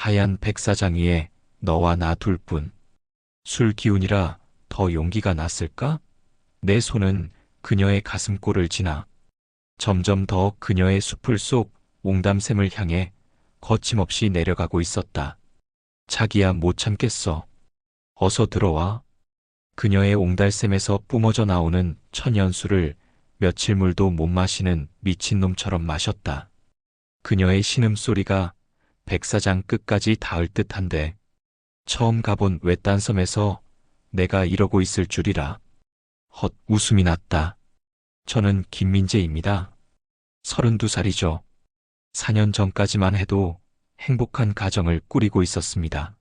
하얀 백사장 위에 너와 나 둘뿐. 술 기운이라 더 용기가 났을까? 내 손은 그녀의 가슴골을 지나 점점 더 그녀의 수풀 속 옹담샘을 향해 거침없이 내려가고 있었다. 자기야, 못 참겠어. 어서 들어와. 그녀의 옹달샘에서 뿜어져 나오는 천연수를 며칠 물도 못 마시는 미친놈처럼 마셨다. 그녀의 신음소리가 백사장 끝까지 닿을 듯한데 처음 가본 외딴 섬에서 내가 이러고 있을 줄이라. 헛 웃음이 났다. 저는 김민재입니다. 32살이죠. 4년 전까지만 해도 행복한 가정을 꾸리고 있었습니다.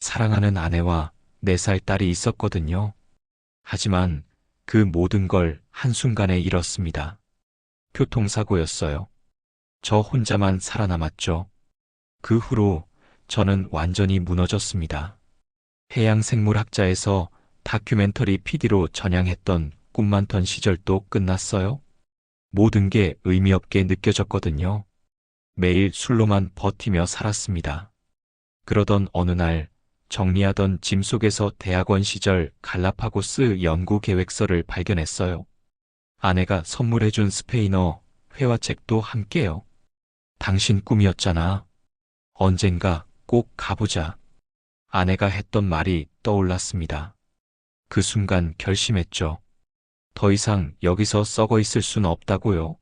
사랑하는 아내와 4살 딸이 있었거든요. 하지만 그 모든 걸 한순간에 잃었습니다. 교통사고였어요. 저 혼자만 살아남았죠. 그 후로 저는 완전히 무너졌습니다. 해양생물학자에서 다큐멘터리 PD로 전향했던 꿈 많던 시절도 끝났어요. 모든 게 의미 없게 느껴졌거든요. 매일 술로만 버티며 살았습니다. 그러던 어느 날 정리하던 짐 속에서 대학원 시절 갈라파고스 연구 계획서를 발견했어요. 아내가 선물해준 스페인어 회화책도 함께요. 당신 꿈이었잖아. 언젠가 꼭 가보자. 아내가 했던 말이 떠올랐습니다. 그 순간 결심했죠. 더 이상 여기서 썩어 있을 순 없다고요.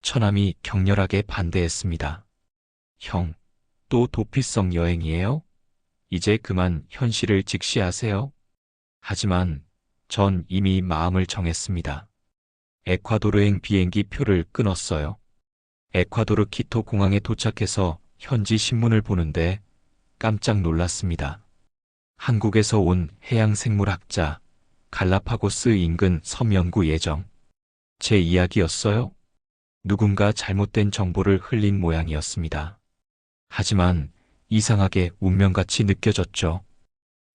처남이 격렬하게 반대했습니다. 형, 또 도피성 여행이에요? 이제 그만 현실을 직시하세요. 하지만 전 이미 마음을 정했습니다. 에콰도르행 비행기 표를 끊었어요. 에콰도르 키토 공항에 도착해서 현지 신문을 보는데 깜짝 놀랐습니다. 한국에서 온 해양생물학자, 갈라파고스 인근 섬 연구 예정. 제 이야기였어요? 누군가 잘못된 정보를 흘린 모양이었습니다. 하지만 이상하게 운명같이 느껴졌죠.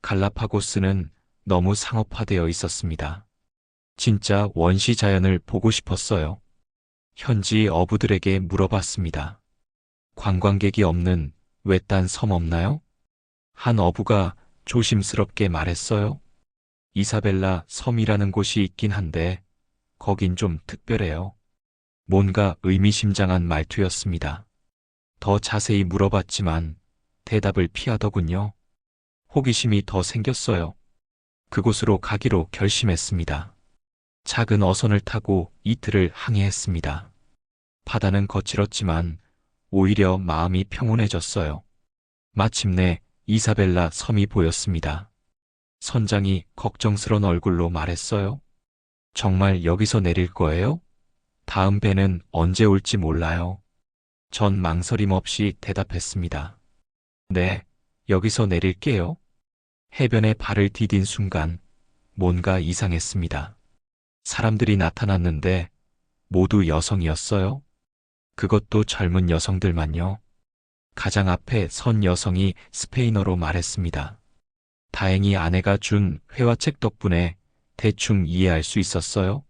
갈라파고스는 너무 상업화되어 있었습니다. 진짜 원시 자연을 보고 싶었어요. 현지 어부들에게 물어봤습니다. 관광객이 없는 외딴 섬 없나요? 한 어부가 조심스럽게 말했어요. 이사벨라 섬이라는 곳이 있긴 한데 거긴 좀 특별해요. 뭔가 의미심장한 말투였습니다. 더 자세히 물어봤지만 대답을 피하더군요. 호기심이 더 생겼어요. 그곳으로 가기로 결심했습니다. 작은 어선을 타고 이틀을 항해했습니다. 바다는 거칠었지만 오히려 마음이 평온해졌어요. 마침내 이사벨라 섬이 보였습니다. 선장이 걱정스런 얼굴로 말했어요. 정말 여기서 내릴 거예요? 다음 배는 언제 올지 몰라요. 전 망설임 없이 대답했습니다. 네, 여기서 내릴게요. 해변에 발을 디딘 순간 뭔가 이상했습니다. 사람들이 나타났는데 모두 여성이었어요. 그것도 젊은 여성들만요. 가장 앞에 선 여성이 스페인어로 말했습니다. 다행히 아내가 준 회화책 덕분에 대충 이해할 수 있었어요.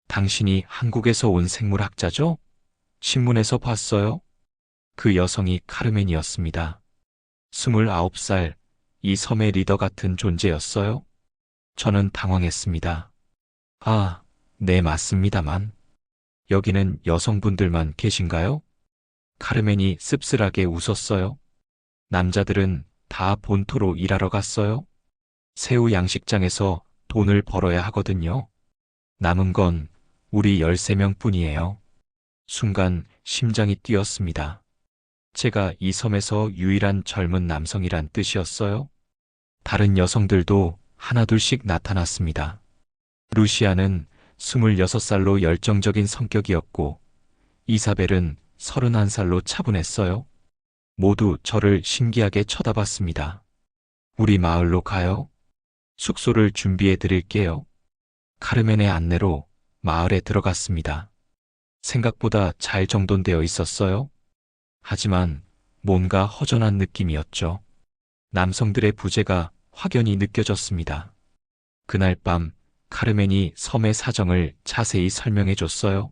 당신이 한국에서 온 생물학자죠? 신문에서 봤어요? 그 여성이 카르멘이었습니다. 29살, 이 섬의 리더 같은 존재였어요. 저는 당황했습니다. 아, 네, 맞습니다만. 여기는 여성분들만 계신가요? 카르멘이 씁쓸하게 웃었어요. 남자들은 다 본토로 일하러 갔어요. 새우 양식장에서 돈을 벌어야 하거든요. 남은 건 우리 13명 뿐이에요. 순간 심장이 뛰었습니다. 제가 이 섬에서 유일한 젊은 남성이란 뜻이었어요. 다른 여성들도 하나둘씩 나타났습니다. 루시아는 26살로 열정적인 성격이었고 이사벨은 31살로 차분했어요. 모두 저를 신기하게 쳐다봤습니다. 우리 마을로 가요? 숙소를 준비해 드릴게요. 카르멘의 안내로 마을에 들어갔습니다. 생각보다 잘 정돈되어 있었어요. 하지만 뭔가 허전한 느낌이었죠. 남성들의 부재가 확연히 느껴졌습니다. 그날 밤 카르멘이 섬의 사정을 자세히 설명해 줬어요.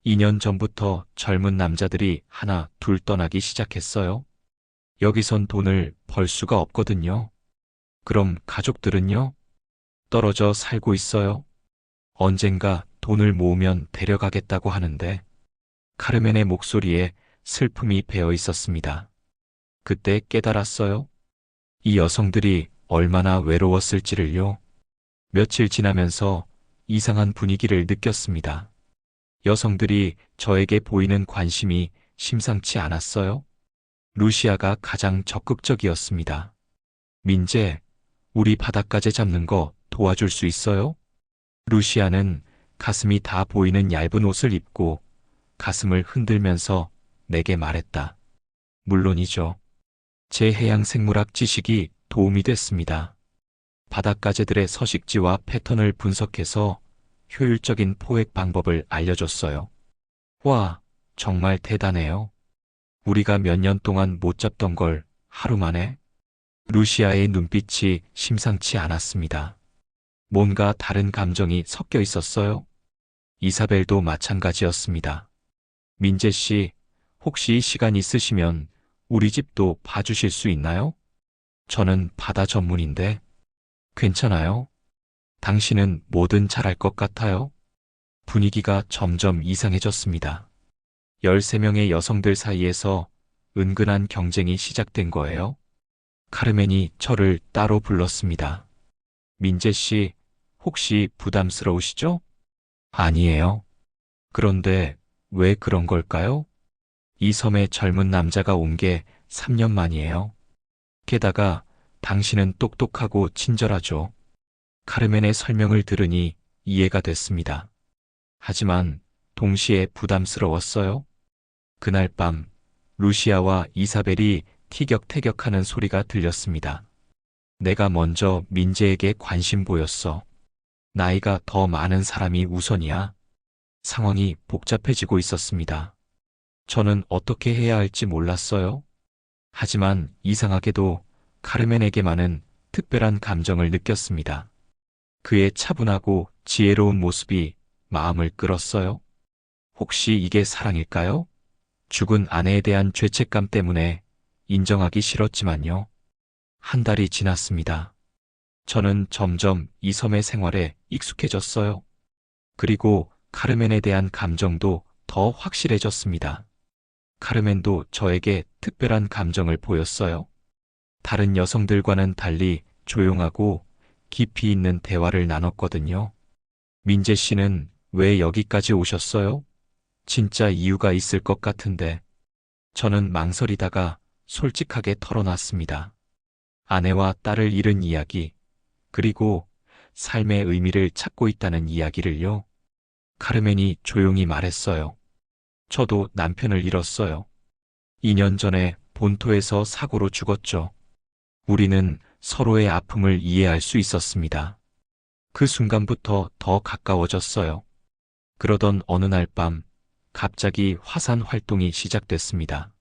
2년 전부터 젊은 남자들이 하나 둘 떠나기 시작했어요. 여기선 돈을 벌 수가 없거든요. 그럼 가족들은요? 떨어져 살고 있어요. 언젠가 돈을 모으면 데려가겠다고 하는데 카르멘의 목소리에 슬픔이 배어 있었습니다. 그때 깨달았어요. 이 여성들이 얼마나 외로웠을지를요. 며칠 지나면서 이상한 분위기를 느꼈습니다. 여성들이 저에게 보이는 관심이 심상치 않았어요. 루시아가 가장 적극적이었습니다. 민재, 우리 바닷가재 잡는 거 도와줄 수 있어요? 루시아는 가슴이 다 보이는 얇은 옷을 입고 가슴을 흔들면서 내게 말했다. 물론이죠. 제 해양 생물학 지식이 도움이 됐습니다. 바닷가재들의 서식지와 패턴을 분석해서 효율적인 포획 방법을 알려줬어요. 와, 정말 대단해요. 우리가 몇 년 동안 못 잡던 걸 하루 만에? 루시아의 눈빛이 심상치 않았습니다. 뭔가 다른 감정이 섞여 있었어요. 이사벨도 마찬가지였습니다. 민재 씨, 혹시 시간 있으시면 우리 집도 봐주실 수 있나요? 저는 바다 전문인데. 괜찮아요? 당신은 뭐든 잘할 것 같아요. 분위기가 점점 이상해졌습니다. 13명의 여성들 사이에서 은근한 경쟁이 시작된 거예요. 카르멘이 저를 따로 불렀습니다. 민재 씨, 혹시 부담스러우시죠? 아니에요. 그런데 왜 그런 걸까요? 이 섬에 젊은 남자가 온 게 3년 만이에요. 게다가 당신은 똑똑하고 친절하죠. 카르멘의 설명을 들으니 이해가 됐습니다. 하지만 동시에 부담스러웠어요. 그날 밤 루시아와 이사벨이 티격태격하는 소리가 들렸습니다. 내가 먼저 민재에게 관심 보였어. 나이가 더 많은 사람이 우선이야. 상황이 복잡해지고 있었습니다. 저는 어떻게 해야 할지 몰랐어요. 하지만 이상하게도 카르멘에게만은 특별한 감정을 느꼈습니다. 그의 차분하고 지혜로운 모습이 마음을 끌었어요. 혹시 이게 사랑일까요? 죽은 아내에 대한 죄책감 때문에 인정하기 싫었지만요. 한 달이 지났습니다. 저는 점점 이 섬의 생활에 익숙해졌어요. 그리고 카르멘에 대한 감정도 더 확실해졌습니다. 카르멘도 저에게 특별한 감정을 보였어요. 다른 여성들과는 달리 조용하고 깊이 있는 대화를 나눴거든요. 민재 씨는 왜 여기까지 오셨어요? 진짜 이유가 있을 것 같은데. 저는 망설이다가 솔직하게 털어놨습니다. 아내와 딸을 잃은 이야기, 그리고 삶의 의미를 찾고 있다는 이야기를요. 카르멘이 조용히 말했어요. 저도 남편을 잃었어요. 2년 전에 본토에서 사고로 죽었죠. 우리는 서로의 아픔을 이해할 수 있었습니다. 그 순간부터 더 가까워졌어요. 그러던 어느 날 밤, 갑자기 화산 활동이 시작됐습니다.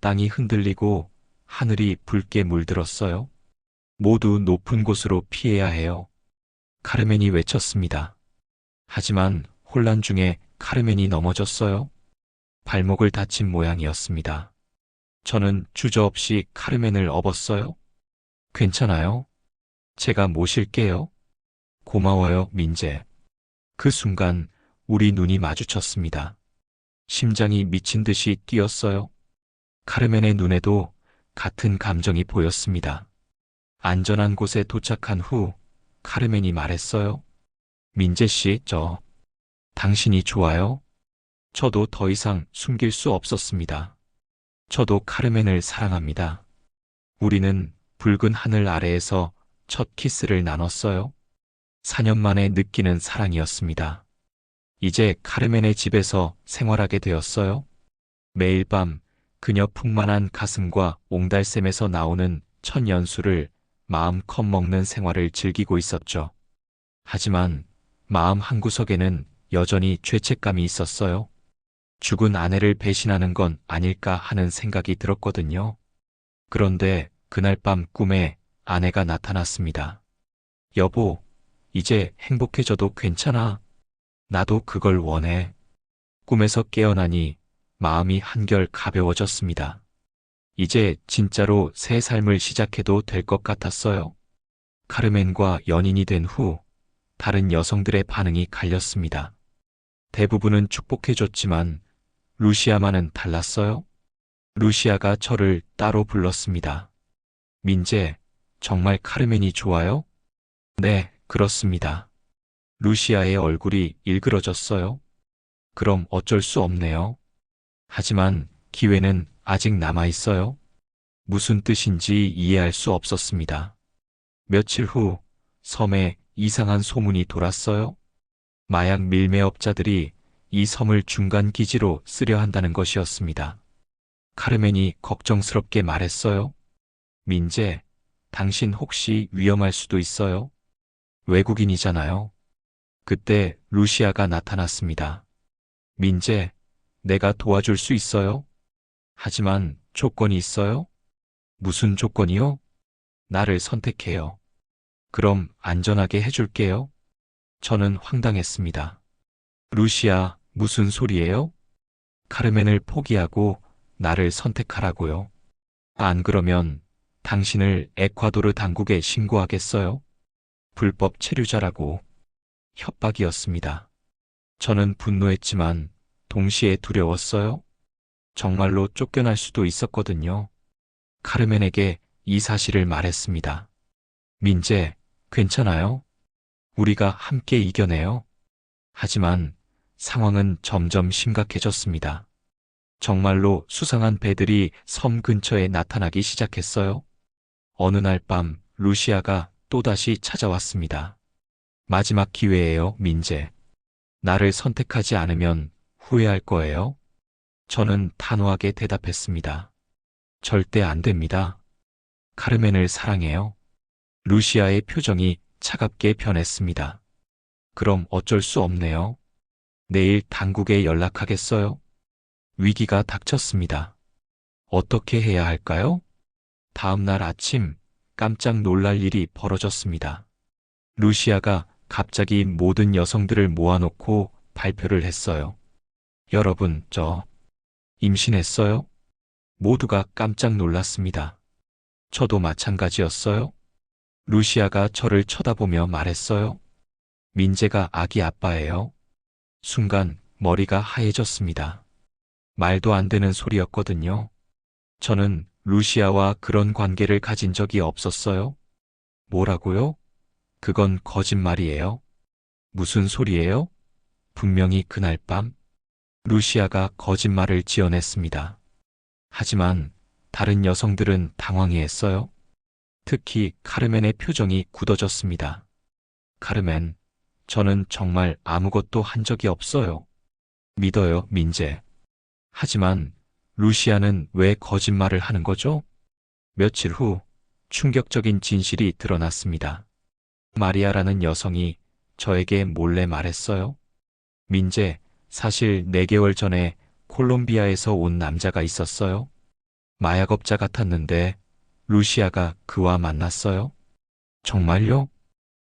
땅이 흔들리고 하늘이 붉게 물들었어요. 모두 높은 곳으로 피해야 해요. 카르멘이 외쳤습니다. 하지만 혼란 중에 카르멘이 넘어졌어요. 발목을 다친 모양이었습니다. 저는 주저없이 카르멘을 업었어요. 괜찮아요? 제가 모실게요. 고마워요, 민재. 그 순간 우리 눈이 마주쳤습니다. 심장이 미친 듯이 뛰었어요. 카르멘의 눈에도 같은 감정이 보였습니다. 안전한 곳에 도착한 후 카르멘이 말했어요. 민재 씨, 당신이 좋아요? 저도 더 이상 숨길 수 없었습니다. 저도 카르멘을 사랑합니다. 우리는 붉은 하늘 아래에서 첫 키스를 나눴어요. 4년 만에 느끼는 사랑이었습니다. 이제 카르멘의 집에서 생활하게 되었어요. 매일 밤 그녀 풍만한 가슴과 옹달샘에서 나오는 첫 연수를 마음껏 먹는 생활을 즐기고 있었죠. 하지만 마음 한구석에는 여전히 죄책감이 있었어요. 죽은 아내를 배신하는 건 아닐까 하는 생각이 들었거든요. 그런데 그날 밤 꿈에 아내가 나타났습니다. 여보, 이제 행복해져도 괜찮아. 나도 그걸 원해. 꿈에서 깨어나니 마음이 한결 가벼워졌습니다. 이제 진짜로 새 삶을 시작해도 될 것 같았어요. 카르멘과 연인이 된 후 다른 여성들의 반응이 갈렸습니다. 대부분은 축복해줬지만 루시아만은 달랐어요. 루시아가 저를 따로 불렀습니다. 민재, 정말 카르멘이 좋아요? 네, 그렇습니다. 루시아의 얼굴이 일그러졌어요. 그럼 어쩔 수 없네요. 하지만 기회는 아직 남아있어요. 무슨 뜻인지 이해할 수 없었습니다. 며칠 후 섬에 이상한 소문이 돌았어요. 마약 밀매업자들이 이 섬을 중간 기지로 쓰려 한다는 것이었습니다. 카르멘이 걱정스럽게 말했어요. 민재, 당신 혹시 위험할 수도 있어요? 외국인이잖아요. 그때 루시아가 나타났습니다. 민재, 내가 도와줄 수 있어요? 하지만 조건이 있어요? 무슨 조건이요? 나를 선택해요. 그럼 안전하게 해줄게요. 저는 황당했습니다. 루시아, 무슨 소리예요? 카르멘을 포기하고 나를 선택하라고요. 안 그러면 당신을 에콰도르 당국에 신고하겠어요? 불법 체류자라고. 협박이었습니다. 저는 분노했지만 동시에 두려웠어요. 정말로 쫓겨날 수도 있었거든요. 카르멘에게 이 사실을 말했습니다. 민재, 괜찮아요? 우리가 함께 이겨내요. 하지만 상황은 점점 심각해졌습니다. 정말로 수상한 배들이 섬 근처에 나타나기 시작했어요. 어느 날 밤 루시아가 또다시 찾아왔습니다. 마지막 기회예요, 민재. 나를 선택하지 않으면 후회할 거예요. 저는 단호하게 대답했습니다. 절대 안 됩니다. 카르멘을 사랑해요. 루시아의 표정이 차갑게 변했습니다. 그럼 어쩔 수 없네요. 내일 당국에 연락하겠어요? 위기가 닥쳤습니다. 어떻게 해야 할까요? 다음 날 아침 깜짝 놀랄 일이 벌어졌습니다. 루시아가 갑자기 모든 여성들을 모아놓고 발표를 했어요. 여러분, 저 임신했어요? 모두가 깜짝 놀랐습니다. 저도 마찬가지였어요. 루시아가 저를 쳐다보며 말했어요. 민재가 아기 아빠예요. 순간 머리가 하얘졌습니다. 말도 안 되는 소리였거든요. 저는 루시아와 그런 관계를 가진 적이 없었어요. 뭐라고요? 그건 거짓말이에요. 무슨 소리예요? 분명히 그날 밤 루시아가 거짓말을 지어냈습니다. 하지만 다른 여성들은 당황해했어요. 특히 카르멘의 표정이 굳어졌습니다. 카르멘, 저는 정말 아무것도 한 적이 없어요. 믿어요, 민재. 하지만 루시아는 왜 거짓말을 하는 거죠? 며칠 후 충격적인 진실이 드러났습니다. 마리아라는 여성이 저에게 몰래 말했어요. 민재, 사실 4개월 전에 콜롬비아에서 온 남자가 있었어요. 마약업자 같았는데 루시아가 그와 만났어요. 정말요?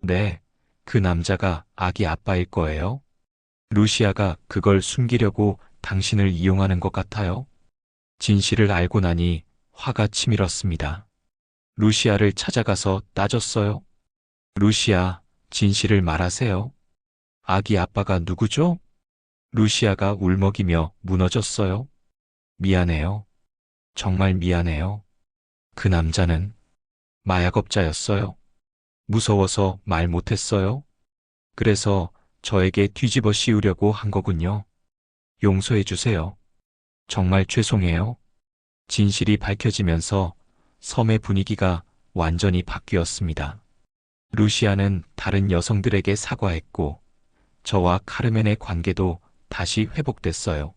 네, 그 남자가 아기 아빠일 거예요. 루시아가 그걸 숨기려고 당신을 이용하는 것 같아요. 진실을 알고 나니 화가 치밀었습니다. 루시아를 찾아가서 따졌어요. 루시아, 진실을 말하세요. 아기 아빠가 누구죠? 루시아가 울먹이며 무너졌어요. 미안해요. 정말 미안해요. 그 남자는 마약업자였어요. 무서워서 말 못했어요. 그래서 저에게 뒤집어 씌우려고 한 거군요. 용서해 주세요. 정말 죄송해요. 진실이 밝혀지면서 섬의 분위기가 완전히 바뀌었습니다. 루시아는 다른 여성들에게 사과했고, 저와 카르멘의 관계도 다시 회복됐어요.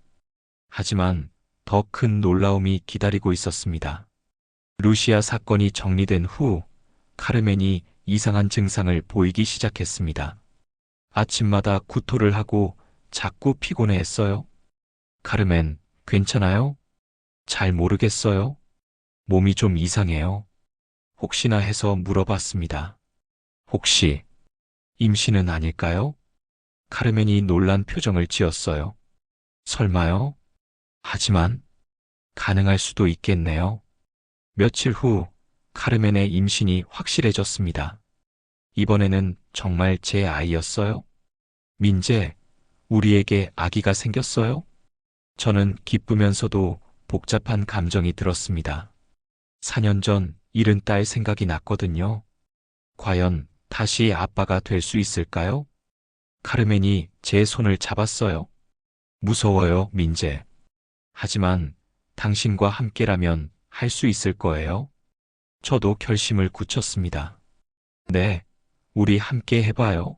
하지만 더 큰 놀라움이 기다리고 있었습니다. 루시아 사건이 정리된 후 카르멘이 이상한 증상을 보이기 시작했습니다. 아침마다 구토를 하고 자꾸 피곤해했어요. 카르멘, 괜찮아요? 잘 모르겠어요. 몸이 좀 이상해요. 혹시나 해서 물어봤습니다. 혹시 임신은 아닐까요? 카르멘이 놀란 표정을 지었어요. 설마요? 하지만 가능할 수도 있겠네요. 며칠 후 카르멘의 임신이 확실해졌습니다. 이번에는 정말 제 아이였어요? 민재, 우리에게 아기가 생겼어요? 저는 기쁘면서도 복잡한 감정이 들었습니다. 4년 전 잃은 딸 생각이 났거든요. 과연 다시 아빠가 될 수 있을까요? 카르멘이 제 손을 잡았어요. 무서워요, 민재. 하지만 당신과 함께라면 할 수 있을 거예요. 저도 결심을 굳혔습니다. 네, 우리 함께 해봐요.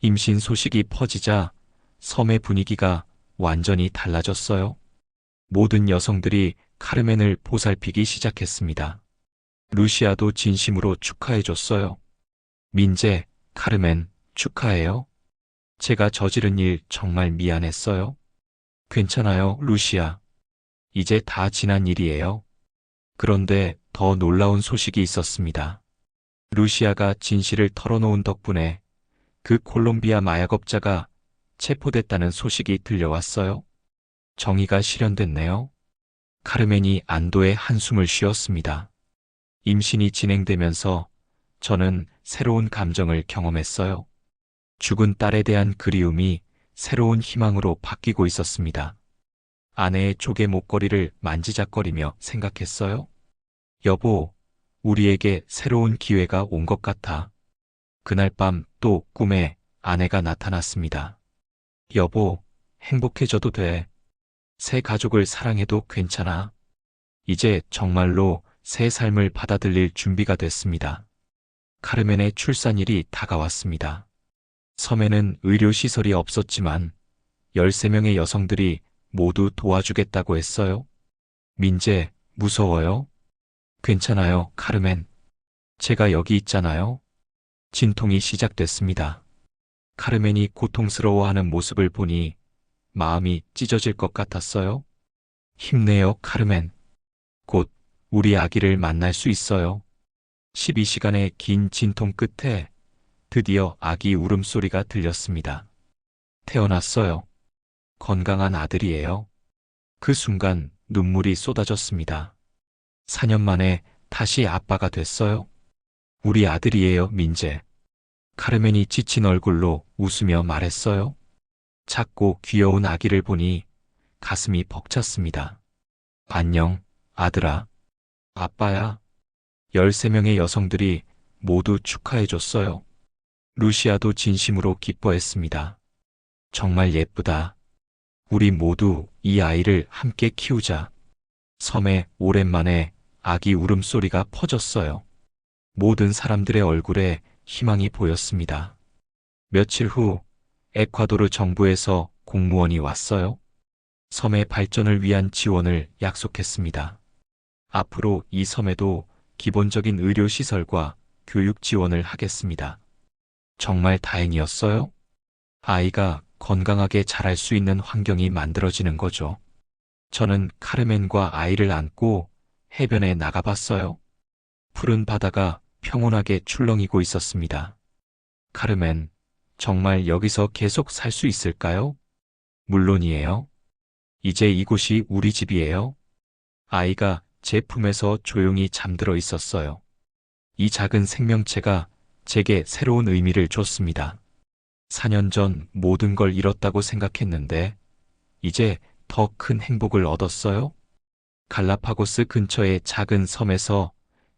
임신 소식이 퍼지자 섬의 분위기가 완전히 달라졌어요. 모든 여성들이 카르멘을 보살피기 시작했습니다. 루시아도 진심으로 축하해줬어요. 민재, 카르멘, 축하해요. 제가 저지른 일 정말 미안했어요. 괜찮아요, 루시아. 이제 다 지난 일이에요. 그런데 더 놀라운 소식이 있었습니다. 루시아가 진실을 털어놓은 덕분에 그 콜롬비아 마약업자가 체포됐다는 소식이 들려왔어요. 정의가 실현됐네요. 카르멘이 안도의 한숨을 쉬었습니다. 임신이 진행되면서 저는 새로운 감정을 경험했어요. 죽은 딸에 대한 그리움이 새로운 희망으로 바뀌고 있었습니다. 아내의 조개 목걸이를 만지작거리며 생각했어요. 여보, 우리에게 새로운 기회가 온 것 같아. 그날 밤 또 꿈에 아내가 나타났습니다. 여보, 행복해져도 돼. 새 가족을 사랑해도 괜찮아. 이제 정말로 새 삶을 받아들일 준비가 됐습니다. 카르멘의 출산일이 다가왔습니다. 섬에는 의료시설이 없었지만 13명의 여성들이 모두 도와주겠다고 했어요. 민재, 무서워요? 괜찮아요, 카르멘. 제가 여기 있잖아요. 진통이 시작됐습니다. 카르멘이 고통스러워하는 모습을 보니 마음이 찢어질 것 같았어요. 힘내요, 카르멘. 곧 우리 아기를 만날 수 있어요. 12시간의 긴 진통 끝에 드디어 아기 울음소리가 들렸습니다. 태어났어요. 건강한 아들이에요. 그 순간 눈물이 쏟아졌습니다. 4년 만에 다시 아빠가 됐어요. 우리 아들이에요, 민재. 카르멘이 지친 얼굴로 웃으며 말했어요. 작고 귀여운 아기를 보니 가슴이 벅찼습니다. 안녕, 아들아. 아빠야. 13명의 여성들이 모두 축하해줬어요. 루시아도 진심으로 기뻐했습니다. 정말 예쁘다. 우리 모두 이 아이를 함께 키우자. 섬에 오랜만에 아기 울음소리가 퍼졌어요. 모든 사람들의 얼굴에 희망이 보였습니다. 며칠 후 에콰도르 정부에서 공무원이 왔어요. 섬의 발전을 위한 지원을 약속했습니다. 앞으로 이 섬에도 기본적인 의료시설과 교육 지원을 하겠습니다. 정말 다행이었어요. 아이가 건강하게 자랄 수 있는 환경이 만들어지는 거죠. 저는 카르멘과 아이를 안고 해변에 나가봤어요. 푸른 바다가 평온하게 출렁이고 있었습니다. 카르멘, 정말 여기서 계속 살 수 있을까요? 물론이에요. 이제 이곳이 우리 집이에요. 아이가 제 품에서 조용히 잠들어 있었어요. 이 작은 생명체가 제게 새로운 의미를 줬습니다. 4년 전 모든 걸 잃었다고 생각했는데 이제 더 큰 행복을 얻었어요. 갈라파고스 근처의 작은 섬에서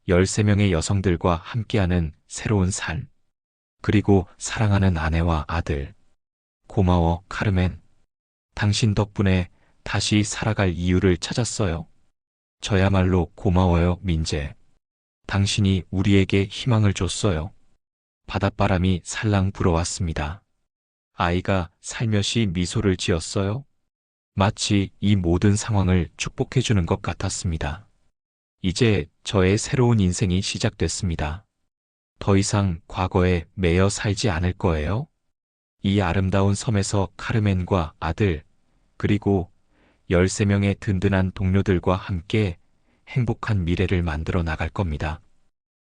13명의 여성들과 함께하는 새로운 삶. 그리고 사랑하는 아내와 아들. 고마워, 카르멘. 당신 덕분에 다시 살아갈 이유를 찾았어요. 저야말로 고마워요, 민재. 당신이 우리에게 희망을 줬어요. 바닷바람이 살랑 불어왔습니다. 아이가 살며시 미소를 지었어요. 마치 이 모든 상황을 축복해주는 것 같았습니다. 이제 저의 새로운 인생이 시작됐습니다. 더 이상 과거에 매여 살지 않을 거예요. 이 아름다운 섬에서 카르멘과 아들, 그리고 13명의 든든한 동료들과 함께 행복한 미래를 만들어 나갈 겁니다.